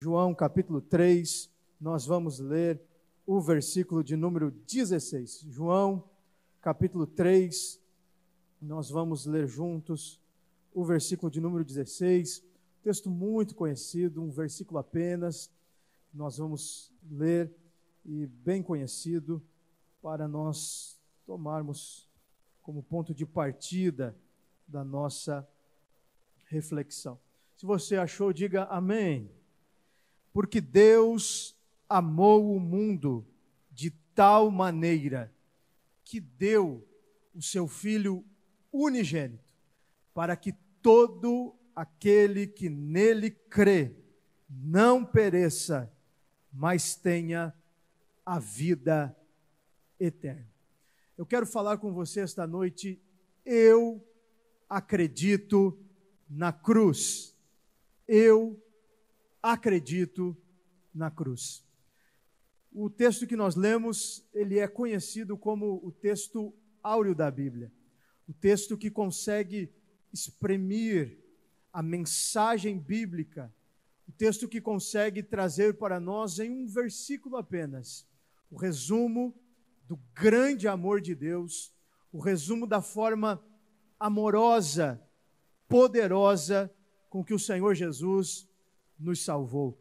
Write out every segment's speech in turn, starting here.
João capítulo 3, nós vamos ler o versículo de número 16. João capítulo 3, nós vamos ler juntos o versículo de número 16. Texto muito conhecido, um versículo apenas, nós vamos ler e bem conhecido para nós tomarmos como ponto de partida da nossa reflexão. Se você achou, diga amém. Porque Deus amou o mundo de tal maneira que deu o seu Filho unigênito, para que todo aquele que nele crê não pereça, mas tenha a vida eterna. Eu quero falar com você esta noite. Eu acredito na cruz. Eu acredito na cruz. O texto que nós lemos, ele é conhecido como o texto áureo da Bíblia. O texto que consegue exprimir a mensagem bíblica. O texto que consegue trazer para nós em um versículo apenas o resumo do grande amor de Deus, o resumo da forma amorosa, poderosa com que o Senhor Jesus nos salvou.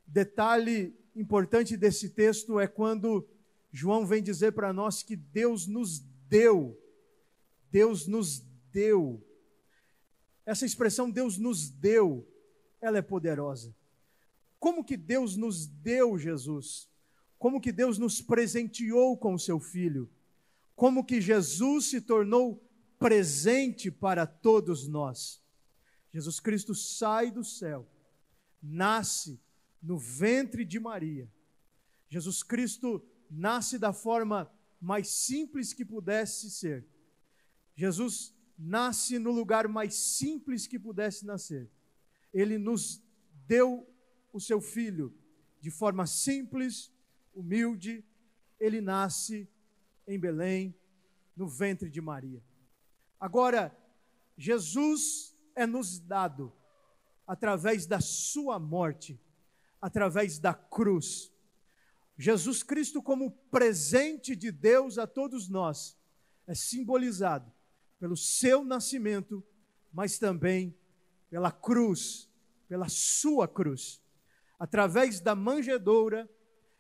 Detalhe importante desse texto é quando João vem dizer para nós que Deus nos deu. Deus nos deu. Essa expressão Deus nos deu, ela é poderosa. Como que Deus nos deu Jesus? Como que Deus nos presenteou com o seu Filho? Como que Jesus se tornou presente para todos nós? Jesus Cristo sai do céu, nasce no ventre de Maria. Jesus Cristo nasce da forma mais simples que pudesse ser. Jesus nasce no lugar mais simples que pudesse nascer. Ele nos deu o seu Filho de forma simples, humilde. Ele nasce em Belém, no ventre de Maria. Agora, Jesus é nos dado através da sua morte, através da cruz. Jesus Cristo, como presente de Deus a todos nós, é simbolizado pelo seu nascimento, mas também pela cruz, pela sua cruz. Através da manjedoura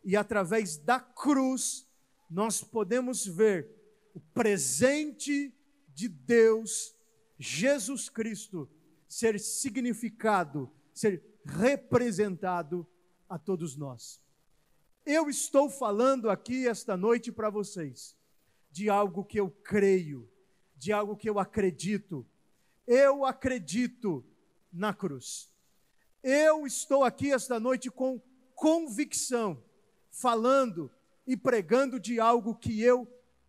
e através da cruz, nós podemos ver o presente de Deus, Jesus Cristo, ser significado, ser representado a todos nós. Eu estou falando aqui esta noite para vocês de algo que eu creio, de algo que eu acredito. Eu acredito na cruz. Eu estou aqui esta noite com convicção, falando e pregando de algo que eu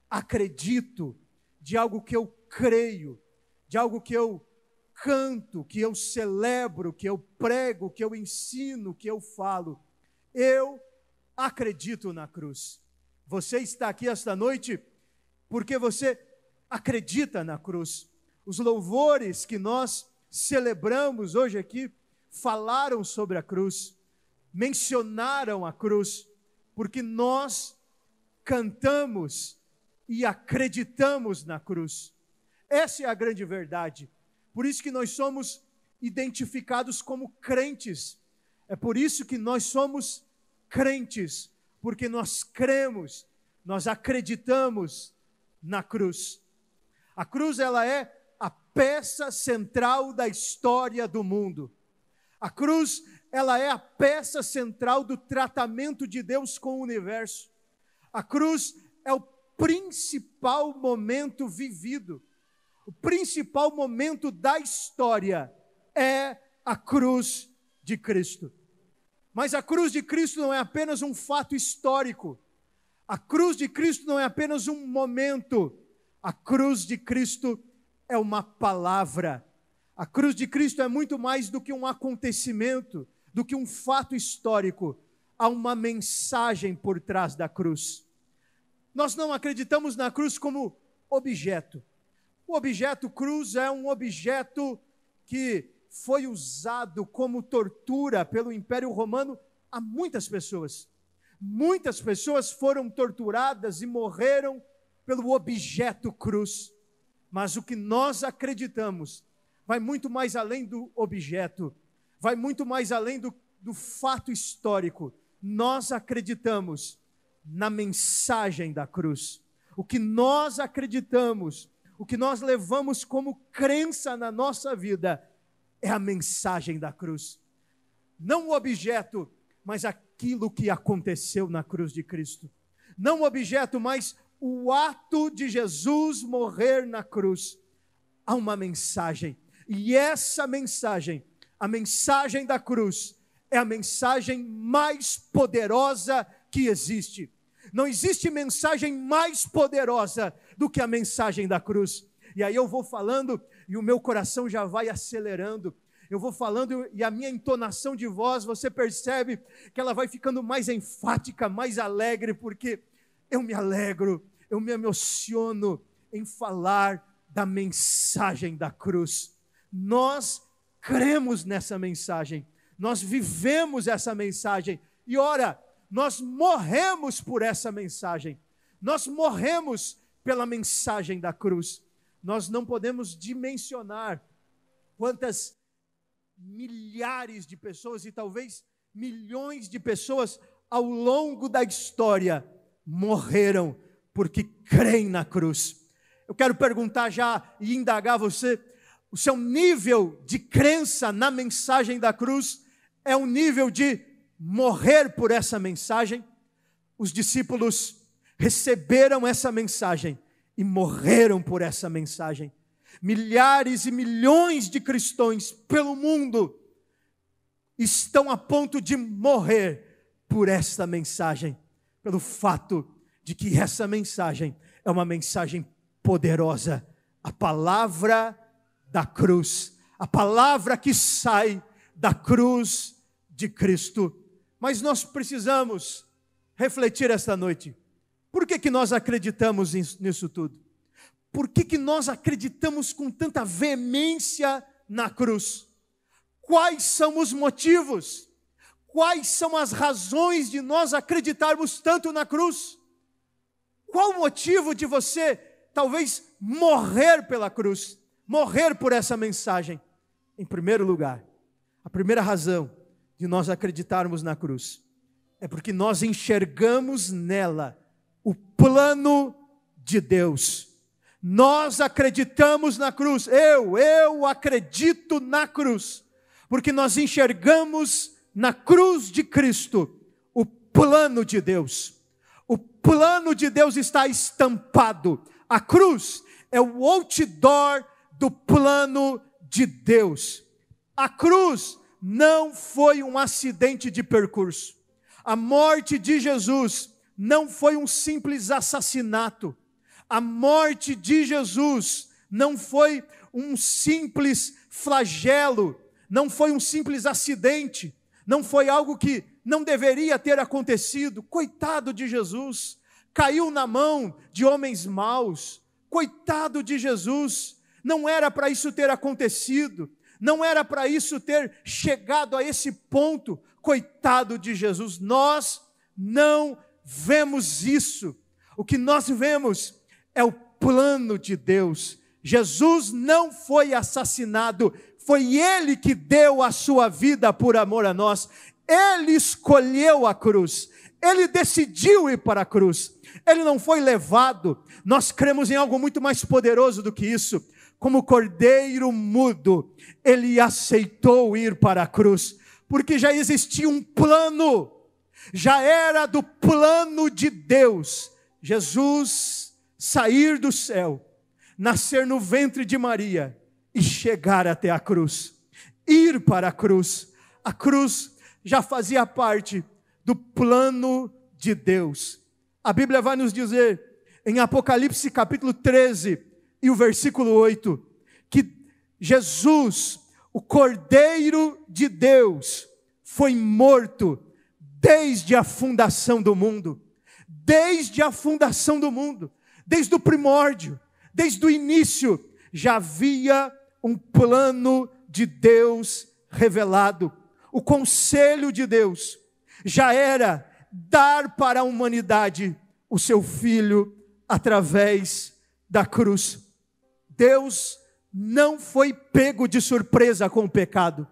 acredito, de algo que eu creio, de algo que eu canto, que eu celebro, que eu prego, que eu ensino, que eu falo. Eu acredito na cruz. Você está aqui esta noite porque você acredita na cruz. Os louvores que nós celebramos hoje aqui falaram sobre a cruz, mencionaram a cruz, porque nós cantamos e acreditamos na cruz. Essa é a grande verdade. Por isso que nós somos identificados como crentes. É por isso que nós somos crentes, porque nós cremos, nós acreditamos na cruz. A cruz, ela é a peça central da história do mundo. A cruz, ela é a peça central do tratamento de Deus com o universo. A cruz é o principal momento vivido. O principal momento da história é a cruz de Cristo. Mas a cruz de Cristo não é apenas um fato histórico. A cruz de Cristo não é apenas um momento. A cruz de Cristo é uma palavra. A cruz de Cristo é muito mais do que um acontecimento, do que um fato histórico. Há uma mensagem por trás da cruz. Nós não acreditamos na cruz como objeto. O objeto cruz é um objeto que foi usado como tortura pelo Império Romano a muitas pessoas. Muitas pessoas foram torturadas e morreram pelo objeto cruz. Mas o que nós acreditamos vai muito mais além do objeto, vai muito mais além do fato histórico. Nós acreditamos na mensagem da cruz. O que nós acreditamos, o que nós levamos como crença na nossa vida, é a mensagem da cruz. Não o objeto, mas aquilo que aconteceu na cruz de Cristo. Não o objeto, mas o ato de Jesus morrer na cruz. Há uma mensagem. E essa mensagem, a mensagem da cruz, é a mensagem mais poderosa que existe. Não existe mensagem mais poderosa do que a mensagem da cruz. E aí eu vou falando e o meu coração já vai acelerando. Eu vou falando e a minha entonação de voz, você percebe que ela vai ficando mais enfática, mais alegre, porque eu me alegro, eu me emociono em falar da mensagem da cruz. Nós cremos nessa mensagem, nós vivemos essa mensagem e ora, nós morremos por essa mensagem, nós morremos pela mensagem da cruz. Nós não podemos dimensionar quantas milhares de pessoas e talvez milhões de pessoas ao longo da história morreram porque creem na cruz. Eu quero perguntar já e indagar você, o seu nível de crença na mensagem da cruz é um nível de morrer por essa mensagem? Os discípulos receberam essa mensagem e morreram por essa mensagem. Milhares e milhões de cristãos pelo mundo estão a ponto de morrer por esta mensagem, pelo fato de que essa mensagem é uma mensagem poderosa, a palavra da cruz, a palavra que sai da cruz de Cristo. Mas nós precisamos refletir esta noite. Por que nós acreditamos nisso tudo? Por que nós acreditamos com tanta veemência na cruz? Quais são os motivos? Quais são as razões de nós acreditarmos tanto na cruz? Qual o motivo de você, talvez, morrer pela cruz? Morrer por essa mensagem? Em primeiro lugar, a primeira razão de nós acreditarmos na cruz é porque nós enxergamos nela o plano de Deus. Nós acreditamos na cruz, eu acredito na cruz, porque nós enxergamos na cruz de Cristo o plano de Deus. O plano de Deus está estampado. A cruz é o outdoor do plano de Deus. A cruz não foi um acidente de percurso. A morte de Jesus não foi um simples assassinato. A morte de Jesus não foi um simples flagelo, não foi um simples acidente, não foi algo que não deveria ter acontecido. Coitado de Jesus, caiu na mão de homens maus. Coitado de Jesus, não era para isso ter acontecido, não era para isso ter chegado a esse ponto. Coitado de Jesus, nós não vemos isso. O que nós vemos é o plano de Deus. Jesus não foi assassinado, foi Ele que deu a sua vida por amor a nós. Ele escolheu a cruz, Ele decidiu ir para a cruz, Ele não foi levado. Nós cremos em algo muito mais poderoso do que isso. Como cordeiro mudo, Ele aceitou ir para a cruz, porque já existia um plano, já era do plano de Deus, Jesus sair do céu, nascer no ventre de Maria e chegar até a cruz, ir para a cruz. A cruz já fazia parte do plano de Deus. A Bíblia vai nos dizer em Apocalipse capítulo 13 e o versículo 8, que Jesus, o Cordeiro de Deus, foi morto desde a fundação do mundo. Desde a fundação do mundo, desde o primórdio, desde o início, já havia um plano de Deus revelado. O conselho de Deus já era dar para a humanidade o seu Filho através da cruz. Deus não foi pego de surpresa com o pecado.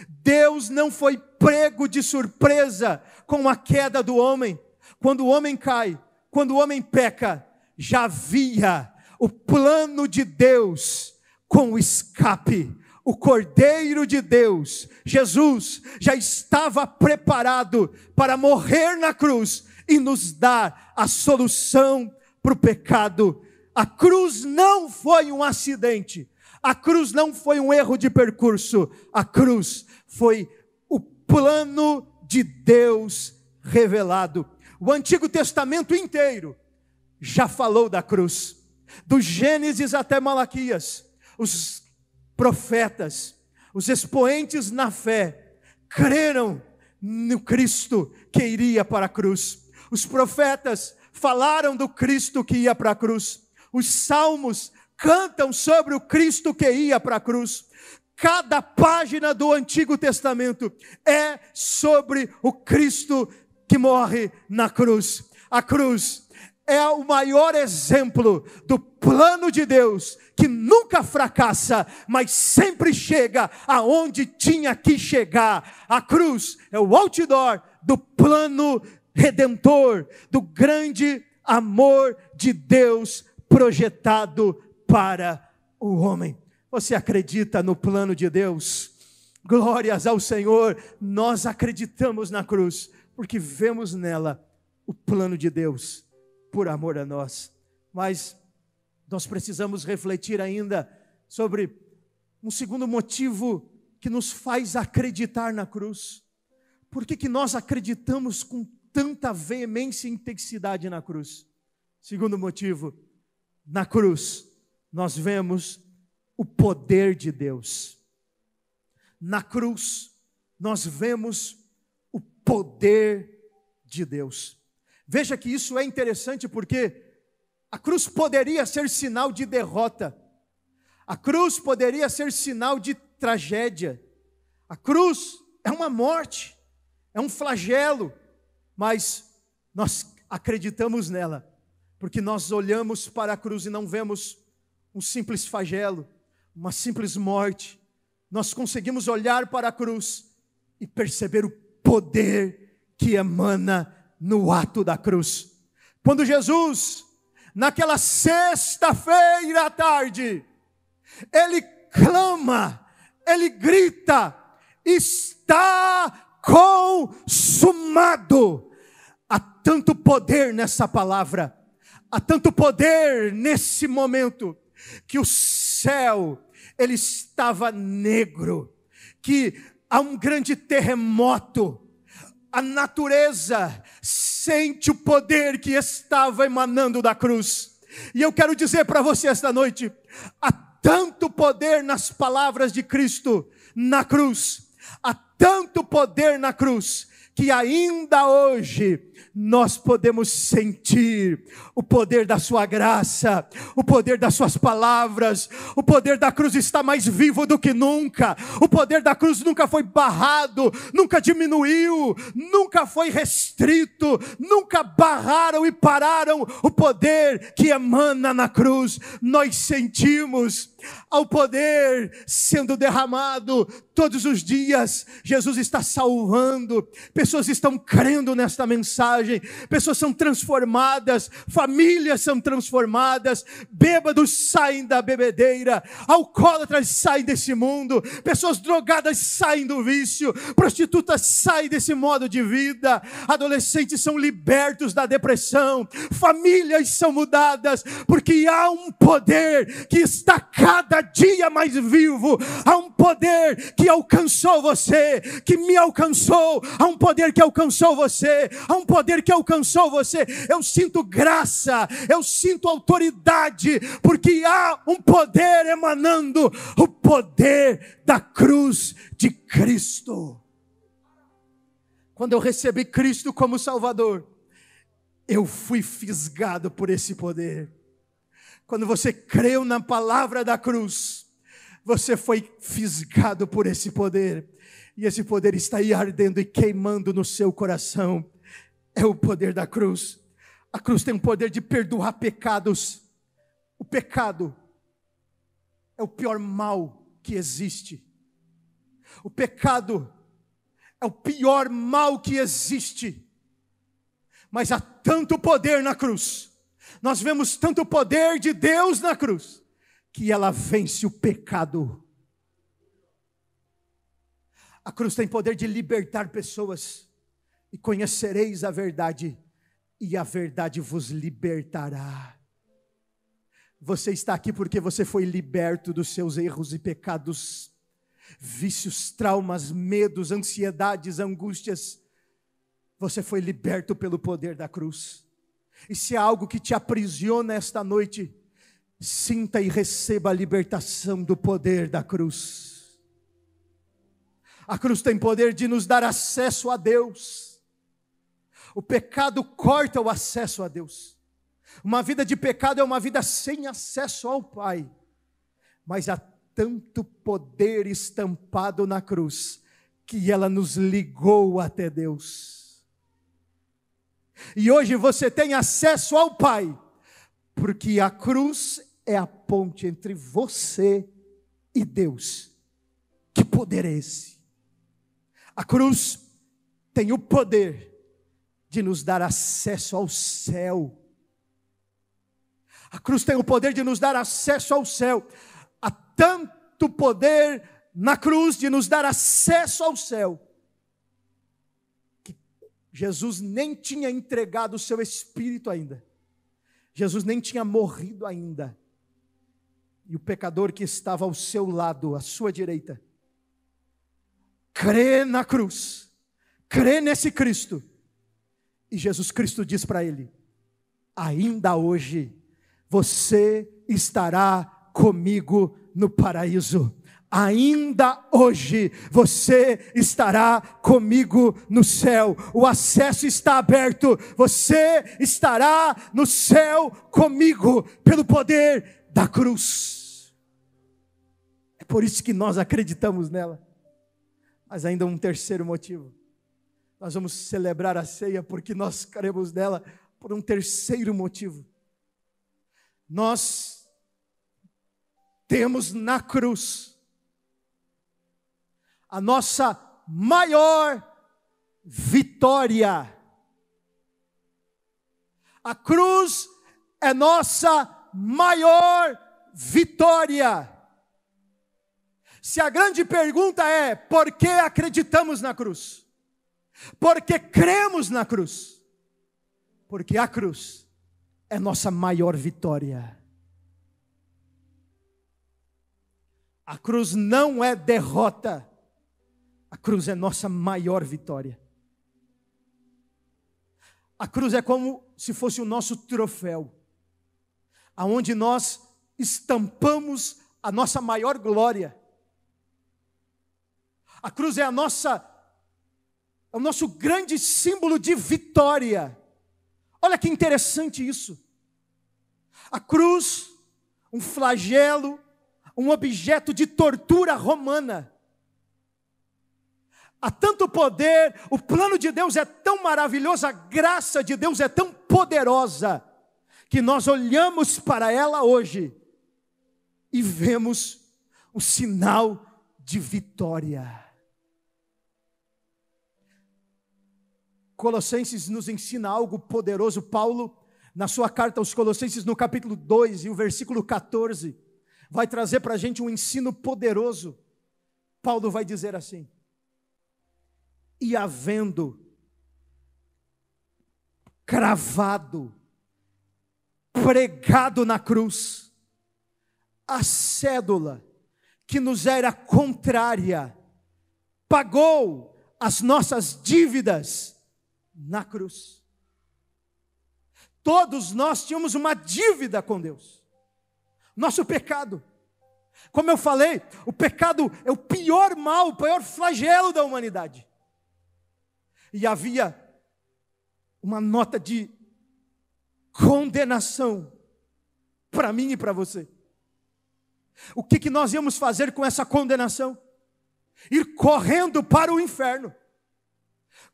Deus não foi pego de surpresa com a queda do homem. Quando o homem cai, quando o homem peca, já havia o plano de Deus com o escape. O Cordeiro de Deus, Jesus, já estava preparado para morrer na cruz e nos dar a solução para o pecado. A cruz não foi um acidente, a cruz não foi um erro de percurso, a cruz foi o plano de Deus revelado. O Antigo Testamento inteiro já falou da cruz, do Gênesis até Malaquias. Os profetas, os expoentes na fé, creram no Cristo que iria para a cruz. Os profetas falaram do Cristo que ia para a cruz. Os salmos cantam sobre o Cristo que ia para a cruz. Cada página do Antigo Testamento é sobre o Cristo que morre na cruz. A cruz é o maior exemplo do plano de Deus, que nunca fracassa, mas sempre chega aonde tinha que chegar. A cruz é o outdoor do plano redentor, do grande amor de Deus projetado para o homem. Você acredita no plano de Deus? Glórias ao Senhor. Nós acreditamos na cruz, porque vemos nela o plano de Deus por amor a nós. Mas nós precisamos refletir ainda sobre um segundo motivo que nos faz acreditar na cruz. Por que nós acreditamos com tanta veemência e intensidade na cruz? Segundo motivo, na cruz nós vemos o poder de Deus. Na cruz nós vemos o poder de Deus. Veja que isso é interessante, porque a cruz poderia ser sinal de derrota. A cruz poderia ser sinal de tragédia. A cruz é uma morte, é um flagelo, mas nós acreditamos nela, porque nós olhamos para a cruz e não vemos um simples flagelo, uma simples morte. Nós conseguimos olhar para a cruz e perceber o poder que emana no ato da cruz. Quando Jesus, naquela sexta-feira à tarde, ele clama, ele grita: está consumado. Há tanto poder nessa palavra, há tanto poder nesse momento, que o céu, ele estava negro, que há um grande terremoto. A natureza sente o poder que estava emanando da cruz. E eu quero dizer para você esta noite: há tanto poder nas palavras de Cristo na cruz, há tanto poder na cruz, que ainda hoje nós podemos sentir o poder da sua graça, o poder das suas palavras. O poder da cruz está mais vivo do que nunca. O poder da cruz nunca foi barrado, nunca diminuiu, nunca foi restrito, nunca barraram e pararam o poder que emana na cruz. Nós sentimos ao poder sendo derramado todos os dias. Jesus está salvando, pessoas estão crendo nesta mensagem, pessoas são transformadas, famílias são transformadas, bêbados saem da bebedeira, alcoólatras saem desse mundo, pessoas drogadas saem do vício, prostitutas saem desse modo de vida, adolescentes são libertos da depressão, famílias são mudadas, porque há um poder que está cada dia mais vivo. Há um poder que alcançou você, que me alcançou. Há um poder que alcançou você, há um poder que alcançou você. Eu sinto graça, eu sinto autoridade, porque há um poder emanando, o poder da cruz de Cristo. Quando eu recebi Cristo como Salvador, eu fui fisgado por esse poder. Quando você creu na palavra da cruz, Você foi fisgado por esse poder, e esse poder está aí ardendo e queimando no seu coração. É o poder da cruz. A cruz tem o poder de perdoar pecados. O pecado é o pior mal que existe. O pecado é o pior mal que existe. Mas há tanto poder na cruz. Nós vemos tanto poder de Deus na cruz, que ela vence o pecado. A cruz tem poder de libertar pessoas. E conhecereis a verdade, e a verdade vos libertará. Você está aqui porque você foi liberto dos seus erros e pecados, vícios, traumas, medos, ansiedades, angústias. Você foi liberto pelo poder da cruz. E se há algo que te aprisiona esta noite, sinta e receba a libertação do poder da cruz. A cruz tem poder de nos dar acesso a Deus. O pecado corta o acesso a Deus. Uma vida de pecado é uma vida sem acesso ao Pai. Mas há tanto poder estampado na cruz, que ela nos ligou até Deus. E hoje você tem acesso ao Pai, porque a cruz é a ponte entre você e Deus. Que poder é esse? A cruz tem o poder de nos dar acesso ao céu. A cruz tem o poder de nos dar acesso ao céu. Há tanto poder na cruz de nos dar acesso ao céu, que Jesus nem tinha entregado o seu Espírito ainda. Jesus nem tinha morrido ainda. E o pecador que estava ao seu lado, à sua direita, crê na cruz, crê nesse Cristo. E Jesus Cristo diz para ele: ainda hoje você estará comigo no paraíso. Ainda hoje você estará comigo no céu. O acesso está aberto. Você estará no céu comigo pelo poder da cruz. É por isso que nós acreditamos nela. Mas ainda um terceiro motivo. Nós vamos celebrar a ceia porque nós cremos nela por um terceiro motivo. Nós temos na cruz a nossa maior vitória. A cruz é nossa maior vitória. Se a grande pergunta é: por que acreditamos na cruz? Por que cremos na cruz? Porque a cruz é nossa maior vitória. A cruz não é derrota. A cruz é nossa maior vitória. A cruz é como se fosse o nosso troféu, aonde nós estampamos a nossa maior glória. A cruz é o nosso grande símbolo de vitória. Olha que interessante isso. A cruz, um flagelo, um objeto de tortura romana. Há tanto poder, o plano de Deus é tão maravilhoso, a graça de Deus é tão poderosa, que nós olhamos para ela hoje e vemos um sinal de vitória. Colossenses nos ensina algo poderoso. Paulo, na sua carta aos Colossenses, no capítulo 2 e o versículo 14, vai trazer para a gente um ensino poderoso. Paulo vai dizer assim: e havendo cravado, pregado na cruz, a cédula que nos era contrária, pagou as nossas dívidas na cruz. Todos nós tínhamos uma dívida com Deus. Nosso pecado. Como eu falei, o pecado é o pior mal, o pior flagelo da humanidade. E havia uma nota de condenação para mim e para você. O que nós íamos fazer com essa condenação? Ir correndo para o inferno.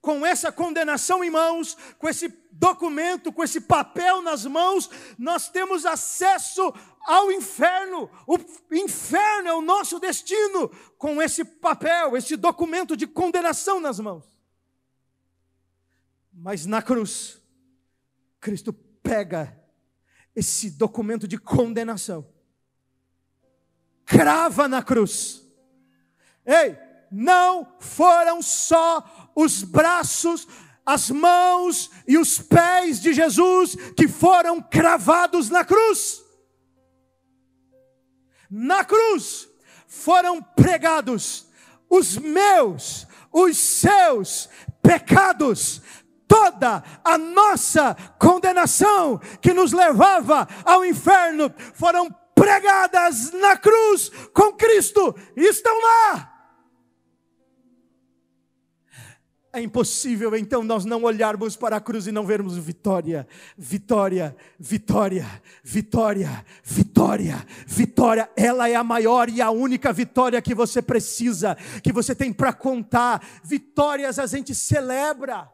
Com essa condenação em mãos, com esse documento, com esse papel nas mãos, nós temos acesso ao inferno. O inferno é o nosso destino, com esse papel, esse documento de condenação nas mãos. Mas na cruz, Cristo pega esse documento de condenação, crava na cruz. Ei, não foram só os braços, as mãos e os pés de Jesus que foram cravados na cruz. Na cruz foram pregados os meus, os seus pecados, toda a nossa condenação que nos levava ao inferno, foram pregadas na cruz com Cristo, e estão lá. É impossível então nós não olharmos para a cruz e não vermos vitória, vitória, vitória, vitória, vitória, vitória. Ela é a maior e a única vitória que você precisa, que você tem para contar. Vitórias a gente celebra.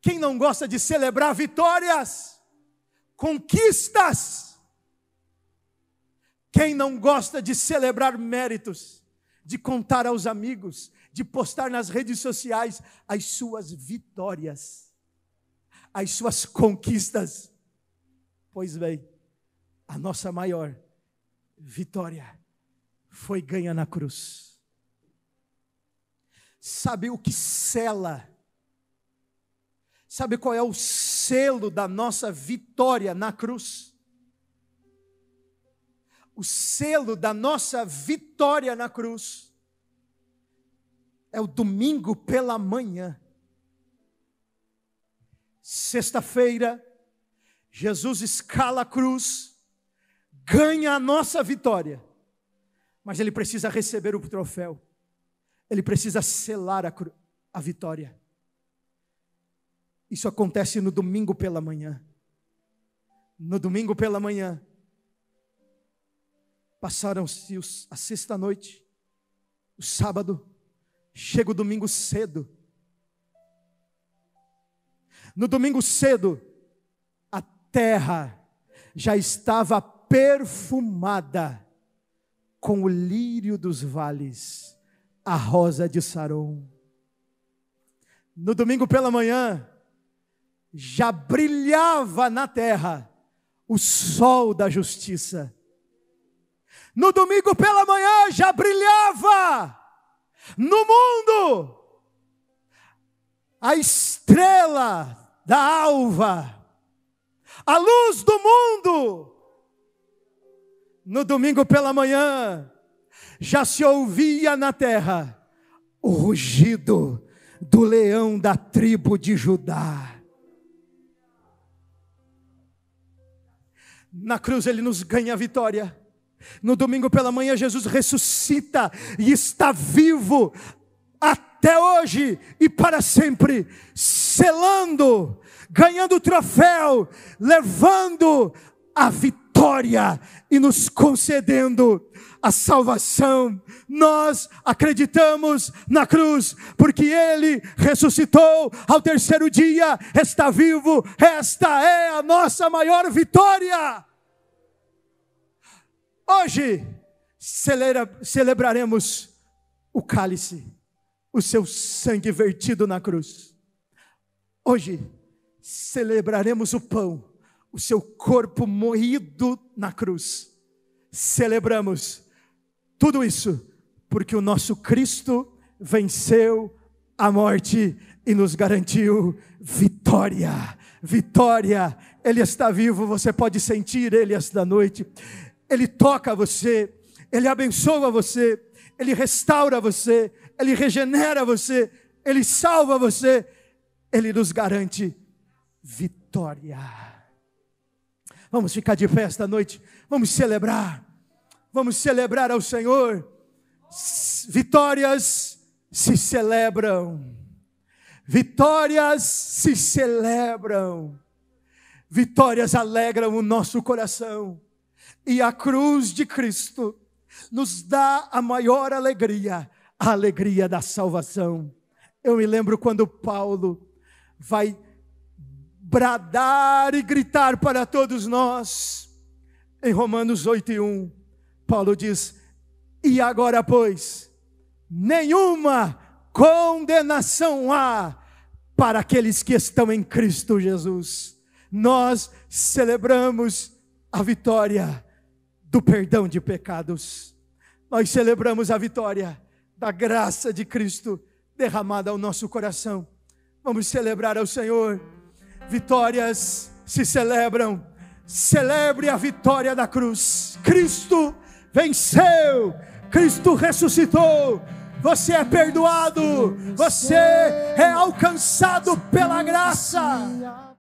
Quem não gosta de celebrar vitórias, conquistas? Quem não gosta de celebrar méritos, de contar aos amigos, de postar nas redes sociais as suas vitórias, as suas conquistas? Pois bem, a nossa maior vitória foi ganha na cruz. Sabe o que sela? Sabe qual é o selo da nossa vitória na cruz? O selo da nossa vitória na cruz é o domingo pela manhã. Sexta-feira, Jesus escala a cruz, ganha a nossa vitória, mas Ele precisa receber o troféu, Ele precisa selar a vitória. Isso acontece no domingo pela manhã. No domingo pela manhã, passaram-se a sexta-noite, o sábado, chega o domingo cedo. No domingo cedo, a terra já estava perfumada com o lírio dos vales, a rosa de Saron. No domingo pela manhã, já brilhava na terra o sol da justiça. No domingo pela manhã já brilhava no mundo a estrela da alva, a luz do mundo. No domingo pela manhã já se ouvia na terra o rugido do leão da tribo de Judá. Na cruz Ele nos ganha a vitória. No domingo pela manhã Jesus ressuscita e está vivo até hoje e para sempre, selando, ganhando o troféu, levando a vitória e nos concedendo a salvação. Nós acreditamos na cruz, porque Ele ressuscitou ao terceiro dia, está vivo. Esta é a nossa maior vitória. Hoje celebraremos o cálice, o seu sangue vertido na cruz. Hoje celebraremos o pão, o seu corpo moído na cruz. Celebramos tudo isso porque o nosso Cristo venceu a morte e nos garantiu vitória. Vitória. Ele está vivo, você pode sentir Ele esta noite. Ele toca você, Ele abençoa você, Ele restaura você, Ele regenera você, Ele salva você, Ele nos garante vitória. Vamos ficar de pé esta noite, vamos celebrar ao Senhor. Vitórias se celebram, vitórias se celebram, vitórias alegram o nosso coração. E a cruz de Cristo nos dá a maior alegria, a alegria da salvação. Eu me lembro quando Paulo vai bradar e gritar para todos nós, em Romanos 8:1, Paulo diz: e agora, pois, nenhuma condenação há para aqueles que estão em Cristo Jesus. Nós celebramos a vitória do perdão de pecados. Nós celebramos a vitória da graça de Cristo derramada ao nosso coração. Vamos celebrar ao Senhor. Vitórias se celebram. Celebre a vitória da cruz. Cristo venceu. Cristo ressuscitou. Você é perdoado. Você é alcançado pela graça.